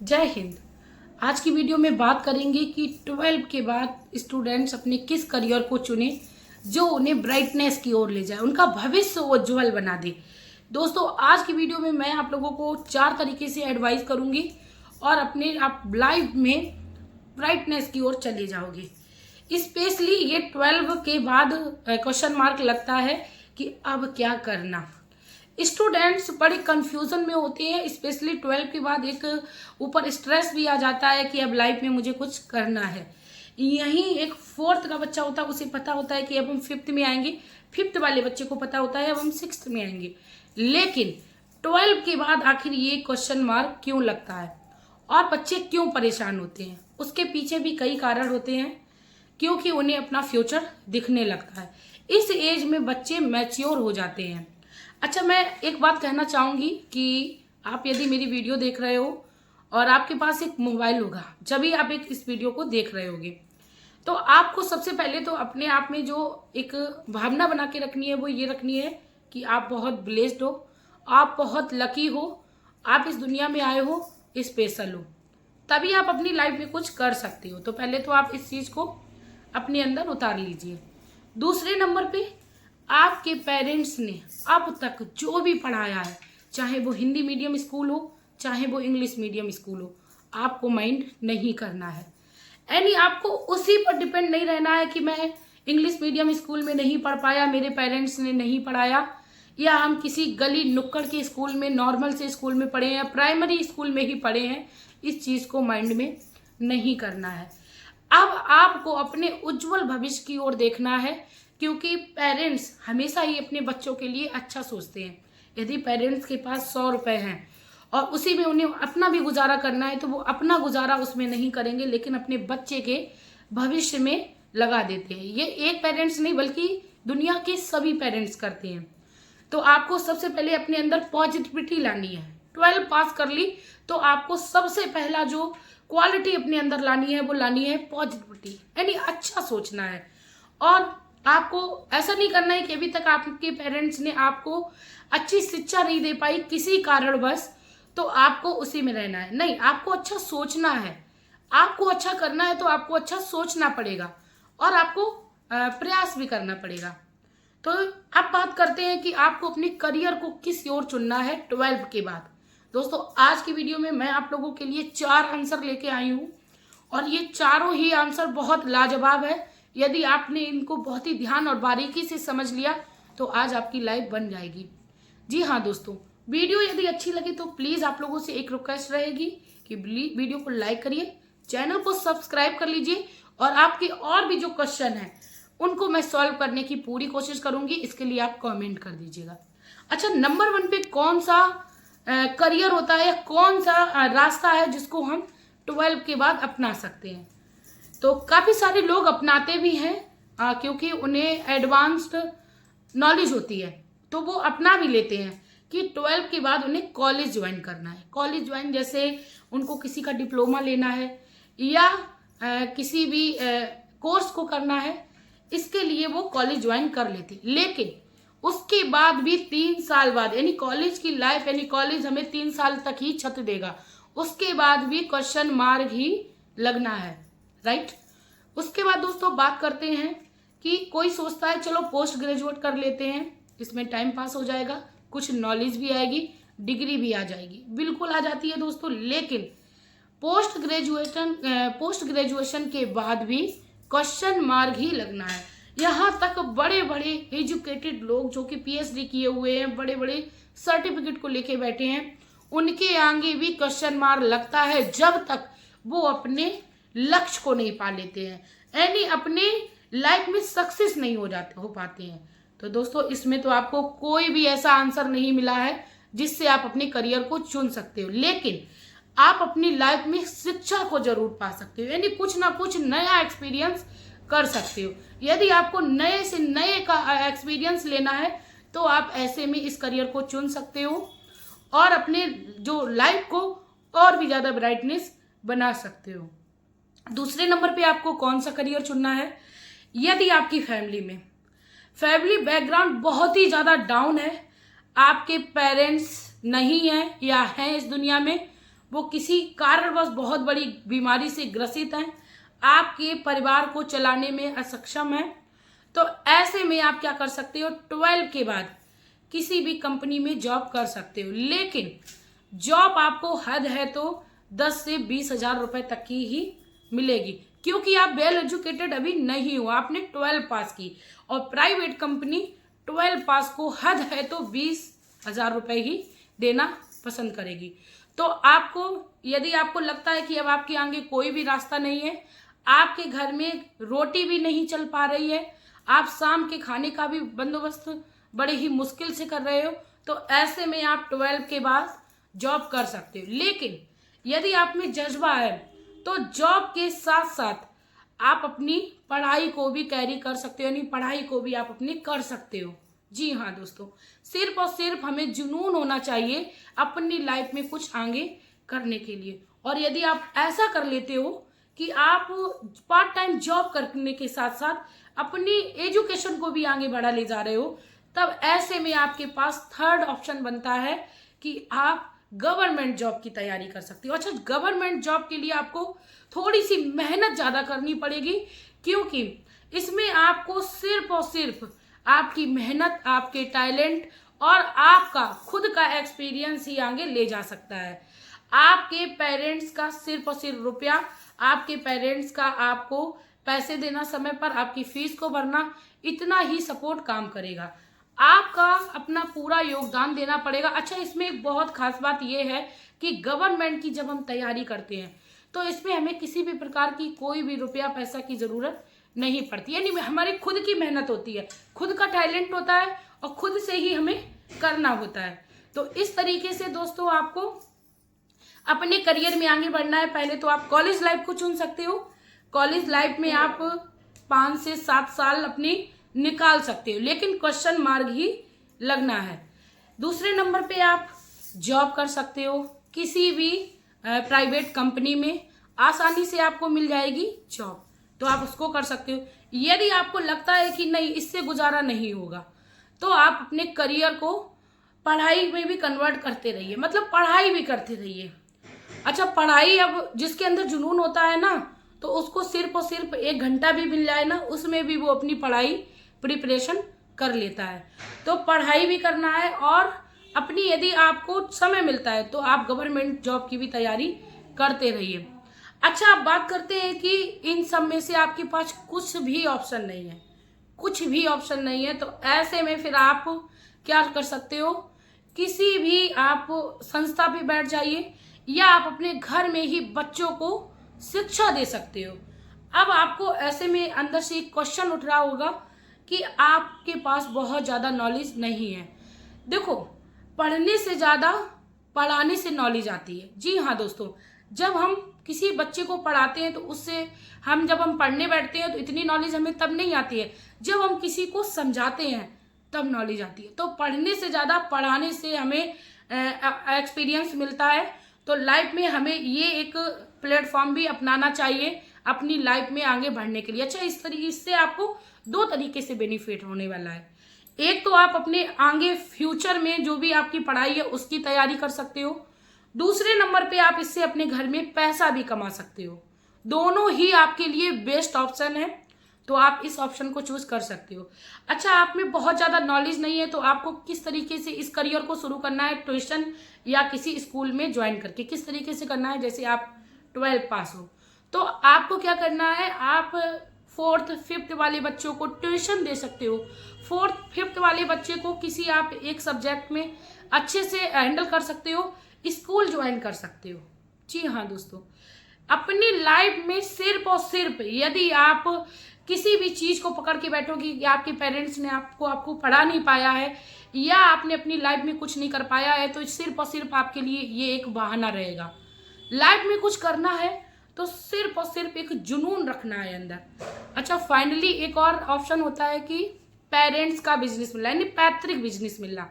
जय हिंद। आज की वीडियो में बात करेंगे कि 12 के बाद स्टूडेंट्स अपने किस करियर को चुने जो उन्हें ब्राइटनेस की ओर ले जाए, उनका भविष्य उज्जवल बना दे। दोस्तों, आज की वीडियो में मैं आप लोगों को 4 तरीके से एडवाइस करूंगी और अपने आप लाइफ में ब्राइटनेस की ओर चले जाओगे। स्पेशली ये 12 के बाद क्वेश्चन मार्क लगता है कि अब क्या करना। स्टूडेंट्स बड़े कंफ्यूजन में होते हैं, स्पेशली 12 के बाद एक ऊपर स्ट्रेस भी आ जाता है कि अब लाइफ में मुझे कुछ करना है। यहीं एक 4th का बच्चा होता है, उसे पता होता है कि अब हम 5th में आएंगे। 5th वाले बच्चे को पता होता है अब हम 6th में आएंगे। लेकिन 12 के बाद आखिर ये क्वेश्चन मार्क क्यों लगता है और बच्चे क्यों परेशान होते हैं, उसके पीछे भी कई कारण होते हैं। क्योंकि उन्हें अपना फ्यूचर दिखने लगता है। इस एज में बच्चे मैच्योर हो जाते हैं। अच्छा, मैं एक बात कहना चाहूँगी कि आप यदि मेरी वीडियो देख रहे हो और आपके पास एक मोबाइल होगा, जब भी आप इस वीडियो को देख रहे होगे, तो आपको सबसे पहले तो अपने आप में जो एक भावना बना के रखनी है वो ये रखनी है कि आप बहुत ब्लेस्ड हो, आप बहुत लकी हो, आप इस दुनिया में आए हो, स्पेशल हो, तभी आप अपनी लाइफ में कुछ कर सकते हो। तो पहले तो आप इस चीज़ को अपने अंदर उतार लीजिए। दूसरे नंबर पे, आपके पेरेंट्स ने अब तक जो भी पढ़ाया है, चाहे वो हिंदी मीडियम स्कूल हो चाहे वो इंग्लिश मीडियम स्कूल हो, आपको माइंड नहीं करना है। यानी आपको उसी पर डिपेंड नहीं रहना है कि मैं इंग्लिश मीडियम स्कूल में नहीं पढ़ पाया, मेरे पेरेंट्स ने नहीं पढ़ाया, या हम किसी गली नुक्कड़ के स्कूल में, नॉर्मल से स्कूल में पढ़े हैं, प्राइमरी स्कूल में ही पढ़े हैं। इस चीज़ को माइंड में नहीं करना है। अब आपको अपने उज्जवल भविष्य की ओर देखना है, क्योंकि पेरेंट्स हमेशा ही अपने बच्चों के लिए अच्छा सोचते हैं। यदि पेरेंट्स के पास 100 रुपए हैं और उसी में उन्हें अपना भी गुजारा करना है, तो वो अपना गुजारा उसमें नहीं करेंगे, लेकिन अपने बच्चे के भविष्य में लगा देते हैं। ये एक पेरेंट्स नहीं बल्कि दुनिया के सभी पेरेंट्स करते हैं। तो आपको सबसे पहले अपने अंदर पॉजिटिविटी लानी है। 12 पास कर ली तो आपको सबसे पहला जो क्वालिटी अपने अंदर लानी है वो लानी है पॉजिटिविटी, यानी अच्छा सोचना है। और आपको ऐसा नहीं करना है कि अभी तक आपके पेरेंट्स ने आपको अच्छी शिक्षा नहीं दे पाई किसी कारणवश, तो आपको उसी में रहना है। नहीं, आपको अच्छा सोचना है, आपको अच्छा करना है, तो आपको अच्छा सोचना पड़ेगा और आपको प्रयास भी करना पड़ेगा। तो अब बात करते हैं कि आपको अपने करियर को किस ओर चुनना है 12 के बाद। दोस्तों, आज की वीडियो में मैं आप लोगों के लिए 4 आंसर लेके आई हूँ और ये चारों ही आंसर बहुत लाजवाब है। यदि आपने इनको बहुत ही ध्यान और बारीकी से समझ लिया तो आज आपकी लाइफ बन जाएगी। जी हाँ दोस्तों, वीडियो यदि अच्छी लगी तो प्लीज़ आप लोगों से एक रिक्वेस्ट रहेगी कि वीडियो को लाइक करिए, चैनल को सब्सक्राइब कर लीजिए और आपके और भी जो क्वेश्चन हैं उनको मैं सॉल्व करने की पूरी कोशिश करूंगी। इसके लिए आप कमेंट कर दीजिएगा। अच्छा, नंबर 1 पे कौन सा करियर होता है या कौन सा रास्ता है जिसको हम 12 के बाद अपना सकते हैं? तो काफ़ी सारे लोग अपनाते भी हैं क्योंकि उन्हें एडवांस्ड नॉलेज होती है, तो वो अपना भी लेते हैं कि 12 के बाद उन्हें कॉलेज ज्वाइन करना है। कॉलेज ज्वाइन जैसे उनको किसी का डिप्लोमा लेना है या किसी भी कोर्स को करना है, इसके लिए वो कॉलेज ज्वाइन कर लेते। लेकिन उसके बाद भी 3 साल बाद, यानी कॉलेज की लाइफ, यानी कॉलेज हमें 3 साल तक ही छत देगा, उसके बाद भी क्वेश्चन मार्क ही लगना है, राइट। उसके बाद दोस्तों बात करते हैं कि कोई सोचता है चलो पोस्ट ग्रेजुएट कर लेते हैं, इसमें टाइम पास हो जाएगा, कुछ नॉलेज भी आएगी, डिग्री भी आ जाएगी। बिल्कुल आ जाती है दोस्तों, लेकिन पोस्ट ग्रेजुएशन के बाद भी क्वेश्चन मार्क ही लगना है। यहाँ तक बड़े बड़े एजुकेटेड लोग जो कि पीएचडी किए हुए हैं, बड़े बड़े सर्टिफिकेट को लेके बैठे हैं, उनके आगे भी क्वेश्चन मार्क लगता है जब तक वो अपने लक्ष्य को नहीं पा लेते हैं, यानी अपने लाइफ में सक्सेस नहीं हो पाते हैं। तो दोस्तों, इसमें तो आपको कोई भी ऐसा आंसर नहीं मिला है जिससे आप अपने करियर को चुन सकते हो, लेकिन आप अपनी लाइफ में शिक्षा को जरूर पा सकते हो, यानी कुछ ना कुछ नया एक्सपीरियंस कर सकते हो। यदि आपको नए से नए का एक्सपीरियंस लेना है तो आप ऐसे में इस करियर को चुन सकते हो और अपने जो लाइफ को और भी ज़्यादा ब्राइटनेस बना सकते हो। दूसरे नंबर पे आपको कौन सा करियर चुनना है? यदि आपकी फैमिली बैकग्राउंड बहुत ही ज़्यादा डाउन है, आपके पेरेंट्स नहीं हैं या हैं इस दुनिया में, वो किसी कारणवश बहुत बड़ी बीमारी से ग्रसित हैं, आपके परिवार को चलाने में असक्षम है, तो ऐसे में आप क्या कर सकते हो, 12 के बाद किसी भी कंपनी में जॉब कर सकते हो। लेकिन जॉब आपको हद है तो 10 से 20 हजार रुपए तक की ही मिलेगी, क्योंकि आप वेल एजुकेटेड अभी नहीं हो, आपने 12 पास की। और प्राइवेट कंपनी 12 पास को हद है तो 20 हजार रुपए ही देना पसंद करेगी। तो आपको, यदि आपको लगता है कि अब आपके आगे कोई भी रास्ता नहीं है, आपके घर में रोटी भी नहीं चल पा रही है, आप शाम के खाने का भी बंदोबस्त बड़े ही मुश्किल से कर रहे हो, तो ऐसे में आप 12 के बाद जॉब कर सकते हो। लेकिन यदि आप में जज्बा है तो जॉब के साथ साथ आप अपनी पढ़ाई को भी कैरी कर सकते हो, यानी पढ़ाई को भी आप अपनी कर सकते हो। जी हाँ दोस्तों, सिर्फ और सिर्फ हमें जुनून होना चाहिए अपनी लाइफ में कुछ आगे करने के लिए। और यदि आप ऐसा कर लेते हो कि आप पार्ट टाइम जॉब करने के साथ साथ अपनी एजुकेशन को भी आगे बढ़ा ले जा रहे हो, तब ऐसे में आपके पास थर्ड ऑप्शन बनता है कि आप गवर्नमेंट जॉब की तैयारी कर सकते हो। अच्छा, गवर्नमेंट जॉब के लिए आपको थोड़ी सी मेहनत ज़्यादा करनी पड़ेगी, क्योंकि इसमें आपको सिर्फ और सिर्फ आपकी मेहनत, आपके टैलेंट और आपका खुद का एक्सपीरियंस ही आगे ले जा सकता है। आपके पेरेंट्स का सिर्फ और सिर्फ रुपया, आपके पेरेंट्स का आपको पैसे देना समय पर, आपकी फीस को भरना, इतना ही सपोर्ट काम करेगा। आपका अपना पूरा योगदान देना पड़ेगा। अच्छा, इसमें एक बहुत खास बात यह है कि गवर्नमेंट की जब हम तैयारी करते हैं तो इसमें हमें किसी भी प्रकार की कोई भी रुपया पैसा की जरूरत नहीं पड़ती, यानी हमारी खुद की मेहनत होती है, खुद का टैलेंट होता है और खुद से ही हमें करना होता है। तो इस तरीके से दोस्तों आपको अपने करियर में आगे बढ़ना है। पहले तो आप कॉलेज लाइफ को चुन सकते हो। कॉलेज लाइफ में आप 5 से 7 साल अपनी निकाल सकते हो, लेकिन क्वेश्चन मार्क ही लगना है। दूसरे नंबर पे आप जॉब कर सकते हो, किसी भी प्राइवेट कंपनी में आसानी से आपको मिल जाएगी जॉब, तो आप उसको कर सकते हो। यदि आपको लगता है कि नहीं, इससे गुजारा नहीं होगा, तो आप अपने करियर को पढ़ाई में भी कन्वर्ट करते रहिए, मतलब पढ़ाई भी करते रहिए। अच्छा, पढ़ाई, अब जिसके अंदर जुनून होता है ना, तो उसको सिर्फ और सिर्फ 1 घंटा भी मिल जाए ना, उसमें भी वो अपनी पढ़ाई प्रिपरेशन कर लेता है। तो पढ़ाई भी करना है, और अपनी यदि आपको समय मिलता है तो आप गवर्नमेंट जॉब की भी तैयारी करते रहिए। अच्छा, आप बात करते हैं कि इन सब में से आपके पास कुछ भी ऑप्शन नहीं है, कुछ भी ऑप्शन नहीं है, तो ऐसे में फिर आप क्या कर सकते हो, किसी भी आप संस्था पे बैठ जाइए, या आप अपने घर में ही बच्चों को शिक्षा दे सकते हो। अब आपको ऐसे में अंदर से एक क्वेश्चन उठ रहा होगा कि आपके पास बहुत ज़्यादा नॉलेज नहीं है। देखो, पढ़ने से ज़्यादा पढ़ाने से नॉलेज आती है। जी हाँ दोस्तों, जब हम किसी बच्चे को पढ़ाते हैं तो उससे जब हम पढ़ने बैठते हैं तो इतनी नॉलेज हमें तब नहीं आती है, जब हम किसी को समझाते हैं तब नॉलेज आती है। तो पढ़ने से ज़्यादा पढ़ाने से हमें एक्सपीरियंस मिलता है। तो लाइफ में हमें ये एक प्लेटफॉर्म भी अपनाना चाहिए अपनी लाइफ में आगे बढ़ने के लिए। अच्छा, इस तरीके इससे आपको 2 तरीके से बेनिफिट होने वाला है। एक तो आप अपने आगे फ्यूचर में जो भी आपकी पढ़ाई है उसकी तैयारी कर सकते हो, दूसरे नंबर पे आप इससे अपने घर में पैसा भी कमा सकते हो। दोनों ही आपके लिए बेस्ट ऑप्शन है, तो आप इस ऑप्शन को चूज कर सकते हो। अच्छा, आप में बहुत ज़्यादा नॉलेज नहीं है, तो आपको किस तरीके से इस करियर को शुरू करना है, ट्यूशन या किसी स्कूल में ज्वाइन करके किस तरीके से करना है। जैसे आप 12 पास हो तो आपको क्या करना है, आप 4th 5th वाले बच्चों को ट्यूशन दे सकते हो। 4th 5th वाले बच्चे को किसी आप एक सब्जेक्ट में अच्छे से हैंडल कर सकते हो, स्कूल ज्वाइन कर सकते हो। जी हाँ दोस्तों, अपनी लाइफ में सिर्फ और सिर्फ यदि आप किसी भी चीज़ को पकड़ के बैठोगे कि आपके पेरेंट्स ने आपको पढ़ा नहीं पाया है, या आपने अपनी लाइफ में कुछ नहीं कर पाया है, तो सिर्फ और सिर्फ आपके लिए ये एक बहाना रहेगा। लाइफ में कुछ करना है तो सिर्फ और सिर्फ एक जुनून रखना है अंदर। अच्छा, फाइनली एक और ऑप्शन होता है कि पेरेंट्स का बिजनेस मिलना, यानी पैतृक बिजनेस मिलना।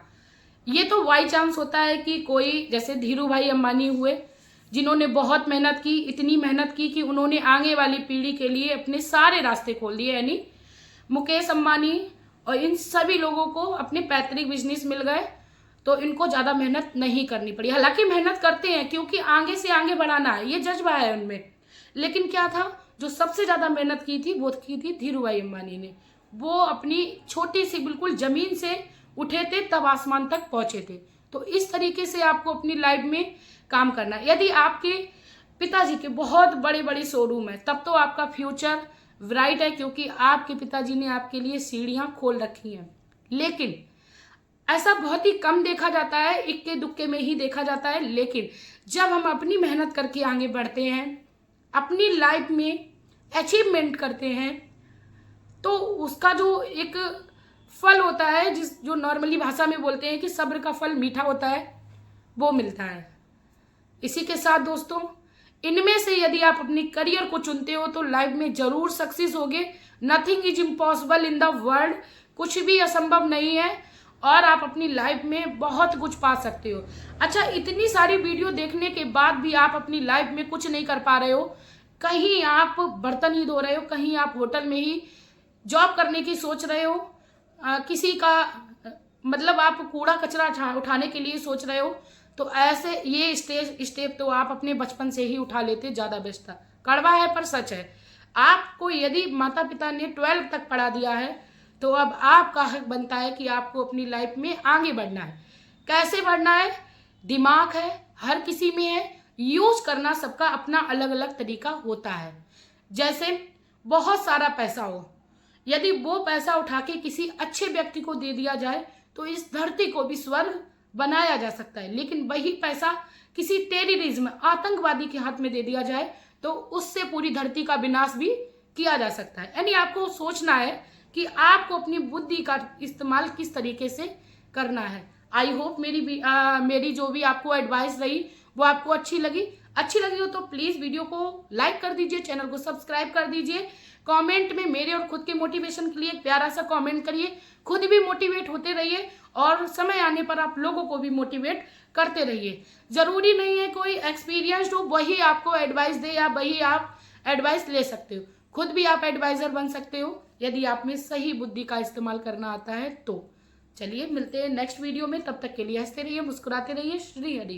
ये तो बाई चांस होता है कि कोई, जैसे धीरू भाई अंबानी हुए, जिन्होंने बहुत मेहनत की, इतनी मेहनत की कि उन्होंने आगे वाली पीढ़ी के लिए अपने सारे रास्ते खोल दिए, यानी मुकेश अंबानी और इन सभी लोगों को अपने पैतृक बिजनेस मिल गए। तो इनको ज़्यादा मेहनत नहीं करनी पड़ी। हालांकि मेहनत करते हैं क्योंकि आगे से आगे बढ़ाना है, ये जज्बा है उनमें। लेकिन क्या था, जो सबसे ज़्यादा मेहनत की थी वो की थी धीरू भाई अंबानी ने। वो अपनी छोटी सी बिल्कुल ज़मीन से उठे थे, तब आसमान तक पहुँचे थे। तो इस तरीके से आपको अपनी लाइफ में काम करना है। यदि आपके पिताजी के बहुत बड़े बड़े शोरूम है, तब तो आपका फ्यूचर ब्राइट है, क्योंकि आपके पिताजी ने आपके लिए सीढ़ियां खोल रखी हैं। लेकिन ऐसा बहुत ही कम देखा जाता है, इक्के दुक्के में ही देखा जाता है। लेकिन जब हम अपनी मेहनत करके आगे बढ़ते हैं, अपनी लाइफ में अचीवमेंट करते हैं, तो उसका जो एक फल होता है, जो नॉर्मली भाषा में बोलते हैं कि सब्र का फल मीठा होता है, वो मिलता है। इसी के साथ दोस्तों, इनमें से यदि आप अपने करियर को चुनते हो तो लाइफ में जरूर सक्सेस होगे। Nothing is impossible in the world, कुछ भी असंभव नहीं है, और आप अपनी लाइफ में बहुत कुछ पा सकते हो। अच्छा, इतनी सारी वीडियो देखने के बाद भी आप अपनी लाइफ में कुछ नहीं कर पा रहे हो, कहीं आप बर्तन ही धो रहे हो, कहीं आप होटल में ही जॉब करने की सोच रहे हो, किसी का मतलब आप कूड़ा कचरा उठाने के लिए सोच रहे हो, तो ऐसे ये स्टेप तो आप अपने बचपन से ही उठा लेते, ज़्यादा बेस्ट था। कड़वा है पर सच है। आपको यदि माता पिता ने 12 तक पढ़ा दिया है, तो अब आपका हक बनता है कि आपको अपनी लाइफ में आगे बढ़ना है। कैसे बढ़ना है? दिमाग है, हर किसी में है, यूज करना सबका अपना अलग अलग तरीका होता है। जैसे बहुत सारा पैसा हो, यदि वो पैसा उठा के किसी अच्छे व्यक्ति को दे दिया जाए तो इस धरती को भी स्वर्ग बनाया जा सकता है। लेकिन वही पैसा किसी टेररिज्म, आतंकवादी के हाथ में दे दिया जाए तो उससे पूरी धरती का विनाश भी किया जा सकता है। यानी आपको सोचना है कि आपको अपनी बुद्धि का इस्तेमाल किस तरीके से करना है। आई होप मेरी जो भी आपको एडवाइस रही वो आपको अच्छी लगी हो तो प्लीज़ वीडियो को लाइक कर दीजिए, चैनल को सब्सक्राइब कर दीजिए। कमेंट में मेरे और खुद के मोटिवेशन के लिए एक प्यारा सा कमेंट करिए, खुद भी मोटिवेट होते रहिए और समय आने पर आप लोगों को भी मोटिवेट करते रहिए। जरूरी नहीं है कोई एक्सपीरियंस्ड हो वही आपको एडवाइस दे या वही आप एडवाइस ले सकते हो, खुद भी आप एडवाइजर बन सकते हो यदि आप में सही बुद्धि का इस्तेमाल करना आता है तो। चलिए मिलते हैं नेक्स्ट वीडियो में, तब तक के लिए हंसते रहिए, मुस्कुराते रहिए। श्री हरि।